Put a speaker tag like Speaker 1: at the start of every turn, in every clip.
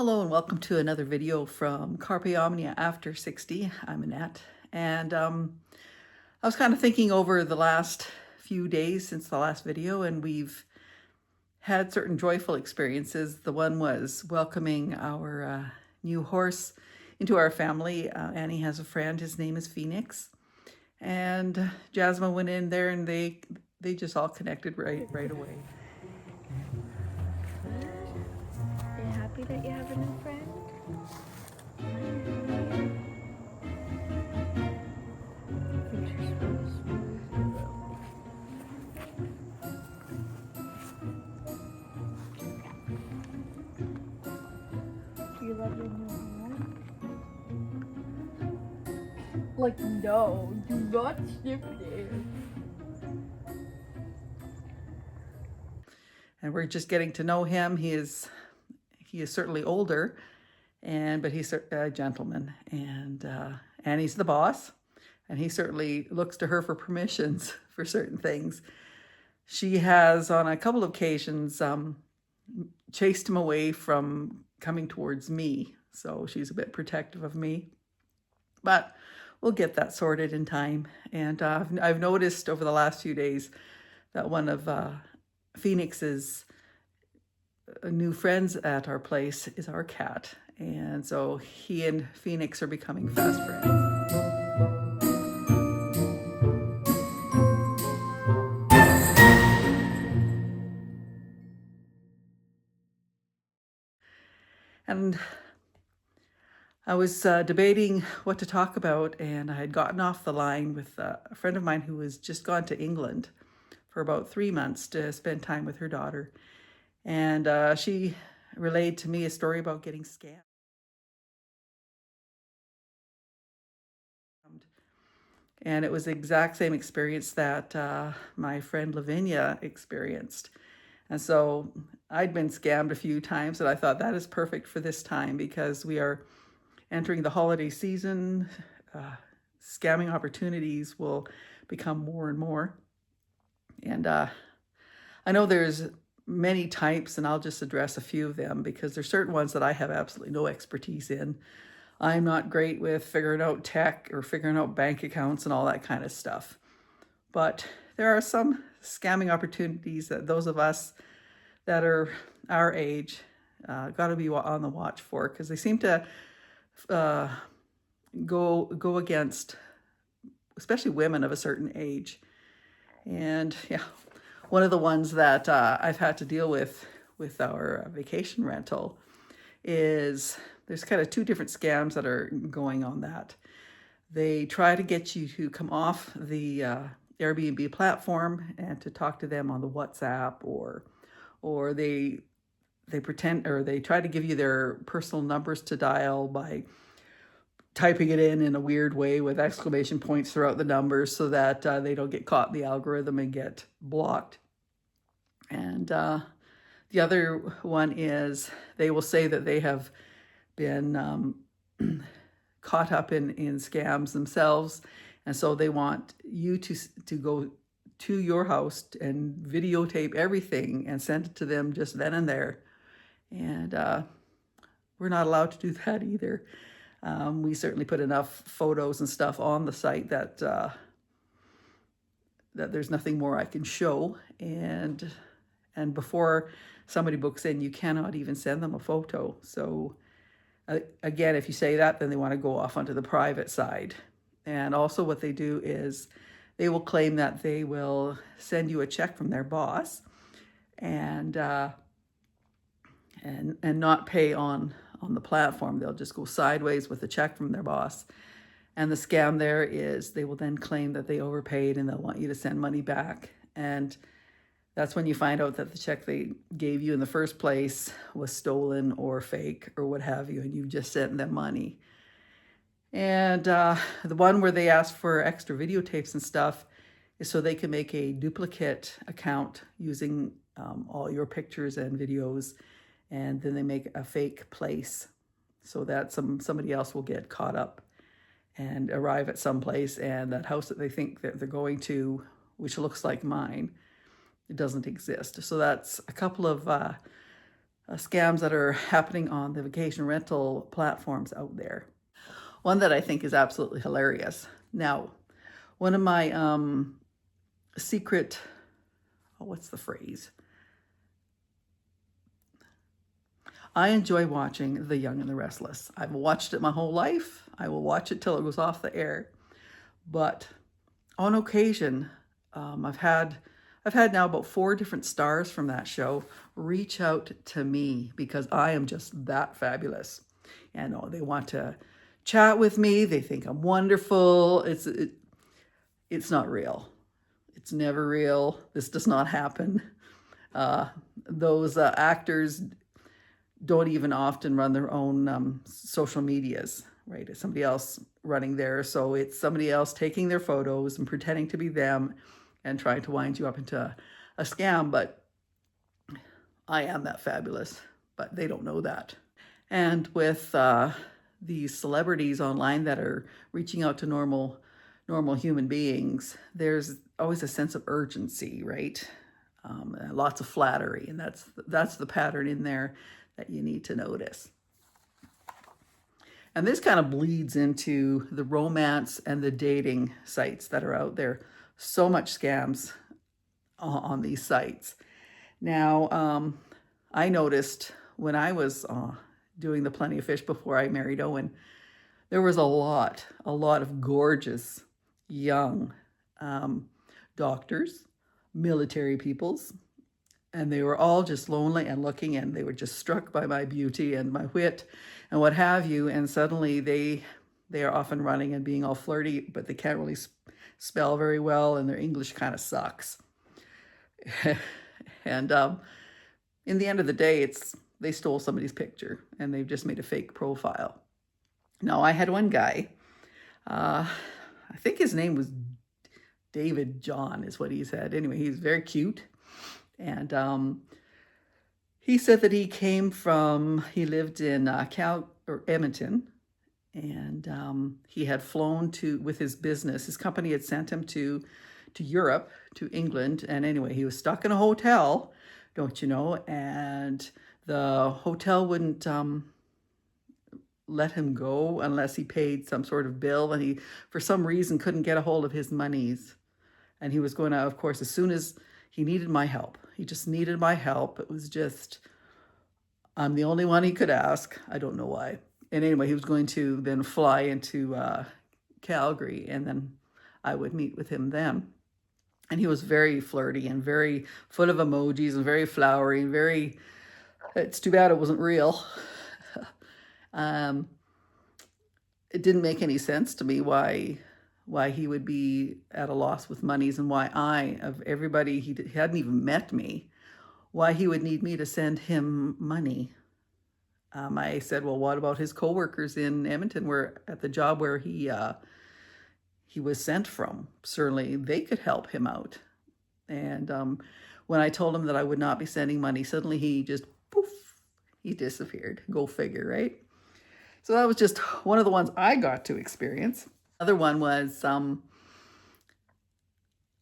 Speaker 1: Hello and welcome to another video from Carpe Omnia After 60. I'm Annette, and I was kind of thinking over the last few days since the last video, and we've had certain joyful experiences. The one was welcoming our new horse into our family. Annie has a friend, his name is Phoenix, and Jasmine went in there and they just all connected right away.
Speaker 2: Are you happy that you have a new friend? Do you love your new home? Like, no, do not sniff there.
Speaker 1: And we're just getting to know him. He is certainly older, but he's a gentleman, and Annie's the boss, and he certainly looks to her for permissions for certain things. She has, on a couple of occasions, chased him away from coming towards me, so she's a bit protective of me. But we'll get that sorted in time. And I've noticed over the last few days that one of Phoenix's new friends at our place is our cat. And so he and Phoenix are becoming fast friends. And I was debating what to talk about, and I had gotten off the line with a friend of mine who has just gone to England for about 3 months to spend time with her daughter. And she relayed to me a story about getting scammed. And it was the exact same experience that my friend Lavinia experienced. And so I'd been scammed a few times, and I thought that is perfect for this time because we are entering the holiday season. Scamming opportunities will become more and more. And I know there's many types, and I'll just address a few of them because there's certain ones that I have absolutely no expertise in. I'm not great with figuring out tech or figuring out bank accounts and all that kind of stuff. But there are some scamming opportunities that those of us that are our age got to be on the watch for, because they seem to go against, especially women of a certain age. And yeah, one of the ones that I've had to deal with our vacation rental is there's kind of two different scams that are going on that. They try to get you to come off the Airbnb platform and to talk to them on the WhatsApp, or they pretend, or they try to give you their personal numbers to dial by typing it in a weird way with exclamation points throughout the numbers so that they don't get caught in the algorithm and get blocked. And the other one is they will say that they have been caught up in scams themselves, and so they want you to go to your house and videotape everything and send it to them just then and there. And we're not allowed to do that either. We certainly put enough photos and stuff on the site that that there's nothing more I can show. And before somebody books in, you cannot even send them a photo. So again, if you say that, then they want to go off onto the private side. And also what they do is they will claim that they will send you a check from their boss and not pay on the platform. They'll just go sideways with a check from their boss. And the scam there is they will then claim that they overpaid and they'll want you to send money back. And that's when you find out that the check they gave you in the first place was stolen or fake or what have you, and you just sent them money. And the one where they ask for extra videotapes and stuff is so they can make a duplicate account using all your pictures and videos, and then they make a fake place so that somebody else will get caught up and arrive at some place, and that house that they think that they're going to, which looks like mine, it doesn't exist. So that's a couple of scams that are happening on the vacation rental platforms out there. One that I think is absolutely hilarious. Now, one of my secret, what's the phrase? I enjoy watching The Young and the Restless. I've watched it my whole life. I will watch it till it goes off the air. But on occasion, I've had now about 4 different stars from that show reach out to me because I am just that fabulous. And they want to chat with me. They think I'm wonderful. It's not real. It's never real. This does not happen. Those actors don't even often run their own social medias, right? It's somebody else running there. So it's somebody else taking their photos and pretending to be them and trying to wind you up into a scam. But I am that fabulous, but they don't know that. And with these celebrities online that are reaching out to normal human beings, there's always a sense of urgency, right? Lots of flattery, and that's the pattern in there that you need to notice. And this kind of bleeds into the romance and the dating sites that are out there. So much scams on these sites. Now, I noticed when I was doing the Plenty of Fish before I married Owen, there was a lot of gorgeous young doctors, military peoples, and they were all just lonely and looking, and they were just struck by my beauty and my wit and what have you. And suddenly they are off and running and being all flirty, but they can't really spell very well, and their English kind of sucks. And in the end of the day, they stole somebody's picture and they've just made a fake profile. Now, I had one guy, I think his name was David John is what he said. Anyway, he's very cute. And he said that he lived in Edmonton, and he had flown with his business. His company had sent him to Europe, to England. And anyway, he was stuck in a hotel, don't you know, and the hotel wouldn't let him go unless he paid some sort of bill, and he, for some reason, couldn't get a hold of his monies. And he was going to, of course, as soon as he needed my help. He just needed my help. It was just, I'm the only one he could ask. I don't know why. And anyway, he was going to then fly into Calgary, and then I would meet with him then. And he was very flirty and very full of emojis and very flowery and it's too bad it wasn't real. It didn't make any sense to me why he would be at a loss with monies, and why of everybody, he hadn't even met me, why he would need me to send him money. I said, well, what about his coworkers in Edmonton at the job where he was sent from? Certainly they could help him out. And when I told him that I would not be sending money, suddenly he just, poof, he disappeared. Go figure, right? So that was just one of the ones I got to experience. Another one was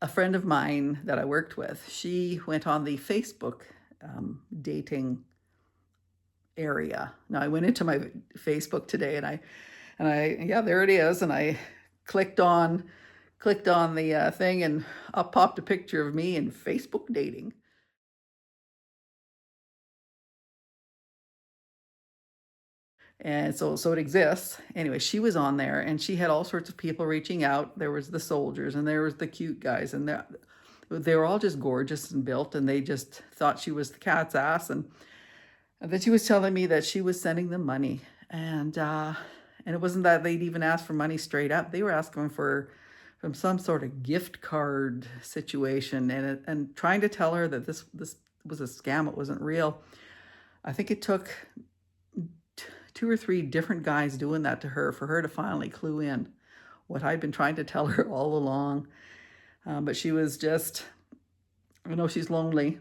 Speaker 1: a friend of mine that I worked with. She went on the Facebook dating area. Now, I went into my Facebook today, and I yeah, there it is. And I clicked on the thing, and up popped a picture of me in Facebook dating. And so it exists. Anyway, she was on there, and she had all sorts of people reaching out. There was the soldiers, and there was the cute guys, and they were all just gorgeous and built, and they just thought she was the cat's ass. And then she was telling me that she was sending them money, and it wasn't that they'd even asked for money straight up. They were asking from some sort of gift card situation, and trying to tell her that this was a scam. It wasn't real. I think it took 2 or 3 different guys doing that to her for her to finally clue in what I'd been trying to tell her all along. But she was just, I know she's lonely.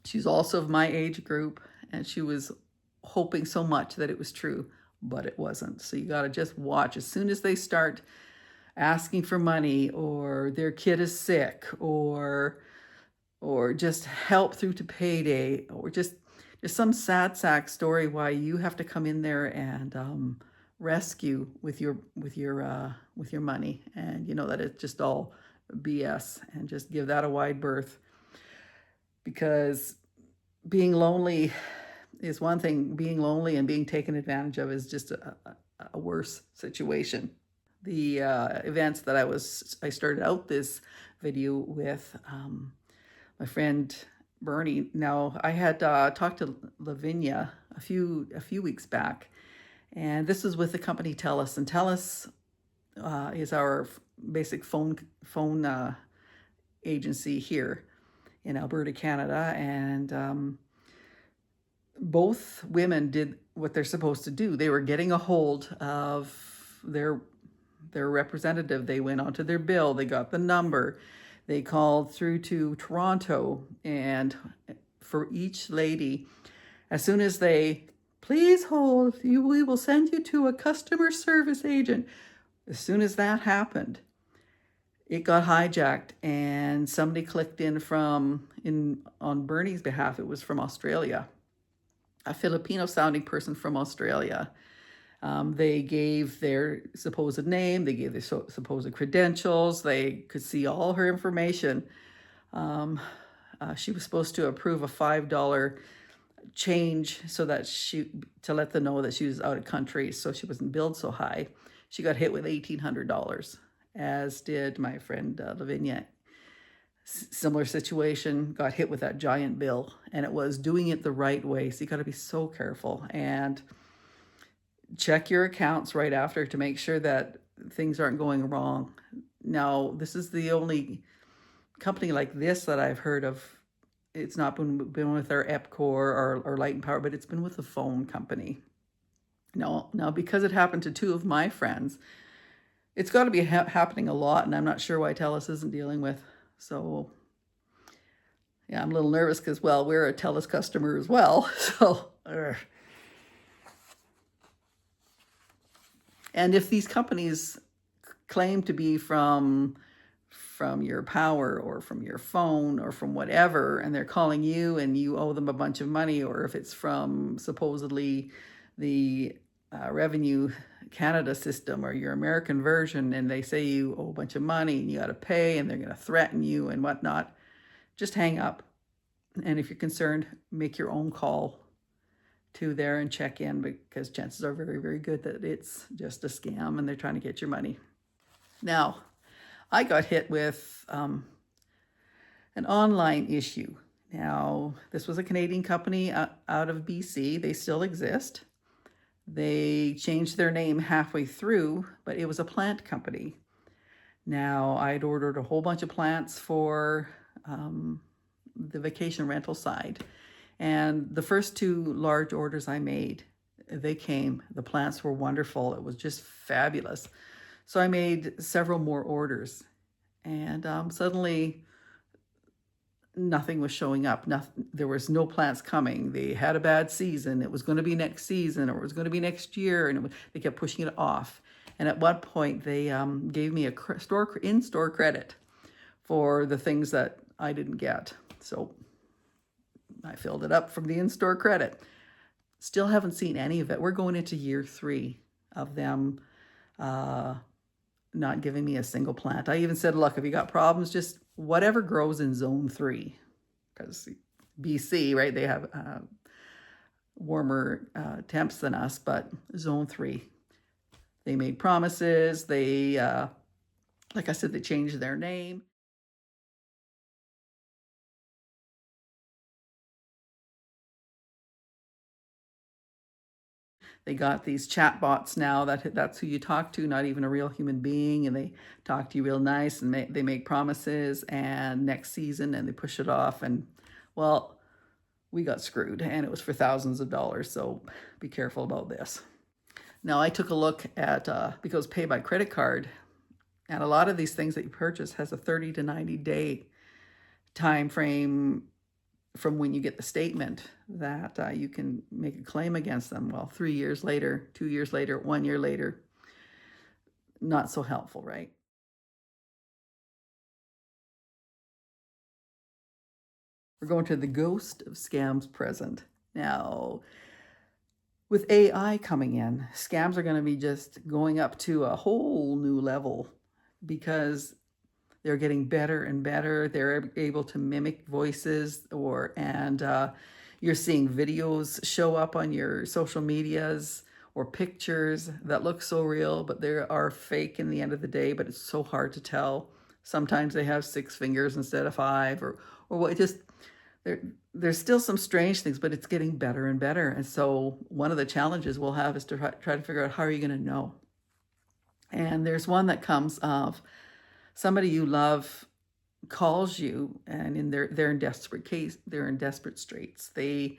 Speaker 1: She's also of my age group, and she was hoping so much that it was true, but it wasn't. So you got to just watch. As soon as they start asking for money, or their kid is sick, or just help through to payday, or just There's some sad sack story why you have to come in there and rescue with your money, and you know that it's just all BS, and just give that a wide berth, because being lonely is one thing. Being lonely and being taken advantage of is just a worse situation. The events that I started out this video with, my friend Bernie. Now, I had talked to Lavinia a few weeks back, and this was with the company Telus, and Telus is our basic phone agency here in Alberta, Canada, and both women did what they're supposed to do. They were getting a hold of their representative. They went onto their bill. They got the number. They called through to Toronto, and for each lady, as soon as they, please hold, we will send you to a customer service agent. As soon as that happened, it got hijacked, and somebody clicked in on Bernie's behalf. It was from Australia, a Filipino sounding person from Australia. They gave their supposed name, they gave their supposed credentials, they could see all her information. She was supposed to approve a $5 change to let them know that she was out of country, so she wasn't billed so high. She got hit with $1,800, as did my friend Lavinia. Similar situation, got hit with that giant bill, and it was doing it the right way. So you got to be so careful and check your accounts right after to make sure that things aren't going wrong. Now, this is the only company like this that I've heard of. It's not been with our EPCOR or Light and Power, but it's been with a phone company. Now, because it happened to two of my friends, it's got to be happening a lot, and I'm not sure why Telus isn't dealing with. So, yeah, I'm a little nervous because, well, we're a Telus customer as well. So, and if these companies claim to be from your power or from your phone or from whatever, and they're calling you and you owe them a bunch of money, or if it's from supposedly the Revenue Canada system or your American version, and they say you owe a bunch of money and you got to pay, and they're going to threaten you and whatnot, just hang up. And if you're concerned, make your own call to there and check in, because chances are very, very good that it's just a scam and they're trying to get your money. Now, I got hit with an online issue. Now, this was a Canadian company out of BC. They still exist. They changed their name halfway through, but it was a plant company. Now, I'd ordered a whole bunch of plants for the vacation rental side. And the first two large orders I made, they came. The plants were wonderful. It was just fabulous. So I made several more orders, and suddenly nothing was showing up. There was no plants coming. They had a bad season. It was going to be next season, or it was going to be next year, and they kept pushing it off. And at one point, they gave me a in-store credit for the things that I didn't get. So I filled it up from the in-store credit. Still haven't seen any of it. We're going into year 3 of them not giving me a single plant. I even said, look, if you got problems, just whatever grows in zone 3, because BC, right, they have warmer temps than us, but zone 3. They made promises. They, like I said, they changed their name. They got these chat bots now that's who you talk to, not even a real human being, and they talk to you real nice, and they make promises, and next season, and they push it off, and well, we got screwed, and it was for thousands of dollars, so be careful about this. Now, I took a look at, because pay by credit card, and a lot of these things that you purchase has a 30 to 90 day time frame from when you get the statement that you can make a claim against them. Well, 3 years later, 2 years later, 1 year later, not so helpful, right? We're going to the ghost of scams present. Now, with AI coming in, scams are going to be just going up to a whole new level because they're getting better and better. They're able to mimic voices, and you're seeing videos show up on your social medias or pictures that look so real, but they are fake in the end of the day. But it's so hard to tell. Sometimes they have 6 fingers instead of 5, or what. Just there's still some strange things, but it's getting better and better. And so one of the challenges we'll have is to try to figure out, how are you going to know? And there's one that comes of somebody you love calls you, and they're in desperate straits. They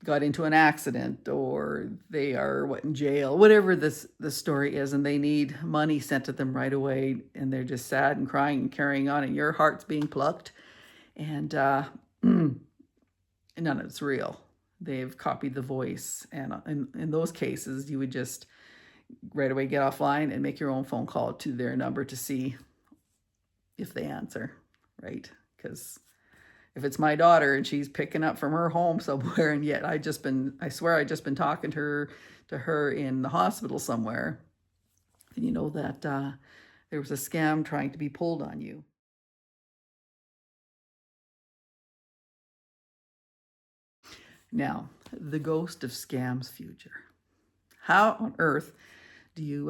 Speaker 1: got into an accident, or they are in jail, whatever the story is, and they need money sent to them right away, and they're just sad and crying and carrying on, and your heart's being plucked, and none of it's real. They've copied the voice, and in those cases, you would just right away get offline and make your own phone call to their number to see if they answer, right? Because if it's my daughter and she's picking up from her home somewhere, and yet I swear I just been talking to her in the hospital somewhere, then you know that there was a scam trying to be pulled on you. Now, the ghost of scams future. How on earth do you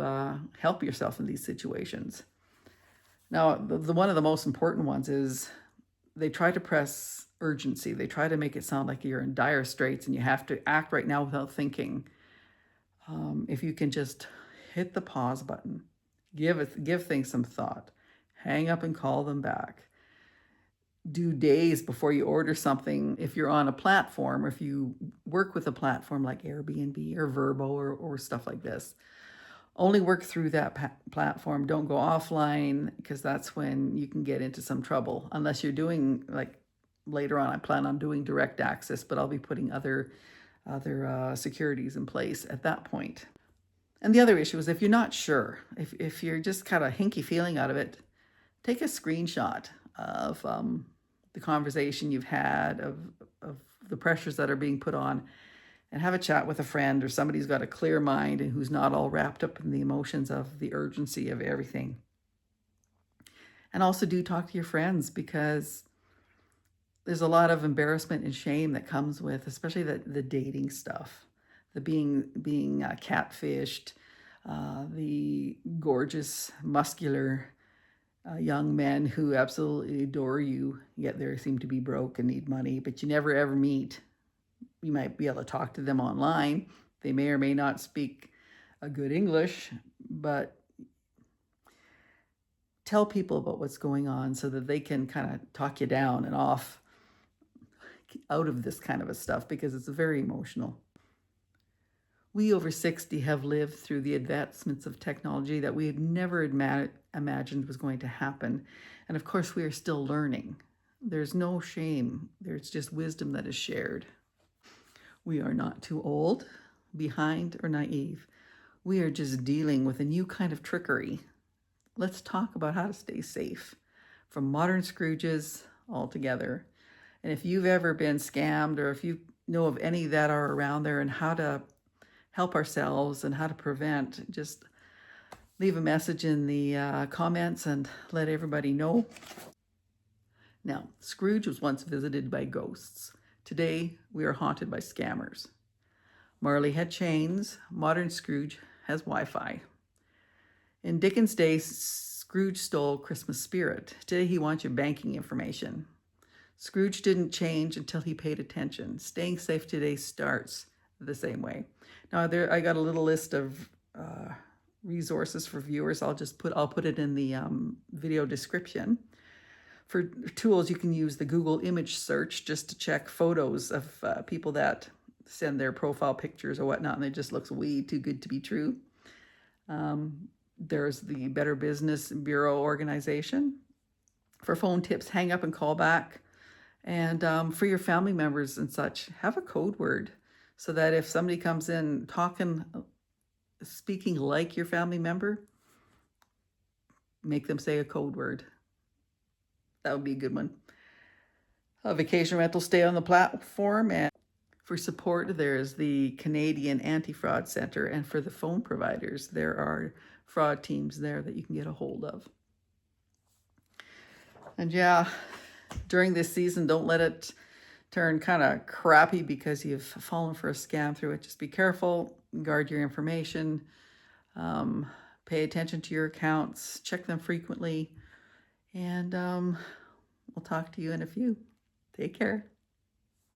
Speaker 1: help yourself in these situations? Now, the one of the most important ones is they try to press urgency. They try to make it sound like you're in dire straits and you have to act right now without thinking. If you can just hit the pause button, give things some thought, hang up and call them back. Do days before you order something. If you're on a platform, or if you work with a platform like Airbnb or Verbo or stuff like this, only work through that platform. Don't go offline, because that's when you can get into some trouble. Unless you're doing, like later on, I plan on doing direct access, but I'll be putting other securities in place at that point. And the other issue is, if you're not sure, if you're just kind of hinky feeling out of it, take a screenshot of the conversation you've had, of the pressures that are being put on, and have a chat with a friend or somebody who's got a clear mind and who's not all wrapped up in the emotions of the urgency of everything. And also do talk to your friends, because there's a lot of embarrassment and shame that comes with, especially the dating stuff, the being catfished, the gorgeous, muscular young men who absolutely adore you, yet they seem to be broke and need money, but you never ever meet. You might be able to talk to them online. They may or may not speak a good English, but tell people about what's going on so that they can kind of talk you down and off out of this kind of a stuff, because it's very emotional. We over 60 have lived through the advancements of technology that we had never imagined was going to happen. And of course, we are still learning. There's no shame. There's just wisdom that is shared. We are not too old, behind, or naive. We are just dealing with a new kind of trickery. Let's talk about how to stay safe from modern Scrooges altogether. And if you've ever been scammed, or if you know of any that are around there, and how to help ourselves and how to prevent, just leave a message in the comments and let everybody know. Now, Scrooge was once visited by ghosts. Today, we are haunted by scammers. Marley had chains. Modern Scrooge has Wi-Fi. In Dickens' day, Scrooge stole Christmas spirit. Today, he wants your banking information. Scrooge didn't change until he paid attention. Staying safe today starts the same way. Now, I got a little list of resources for viewers. I'll put it in the video description. For tools, you can use the Google image search just to check photos of people that send their profile pictures or whatnot, and it just looks way too good to be true. There's the Better Business Bureau organization. For phone tips, hang up and call back. And for your family members and such, have a code word, so that if somebody comes in speaking like your family member, make them say a code word. That would be a good one. A vacation rental, stay on the platform and For support, there's the Canadian Anti-Fraud Center, and for the phone providers, there are fraud teams there that you can get a hold of. And yeah, during this season, don't let it turn kind of crappy because you've fallen for a scam through it. Just be careful, guard your information, pay attention to your accounts, check them frequently, and we'll talk to you in a few. Take care.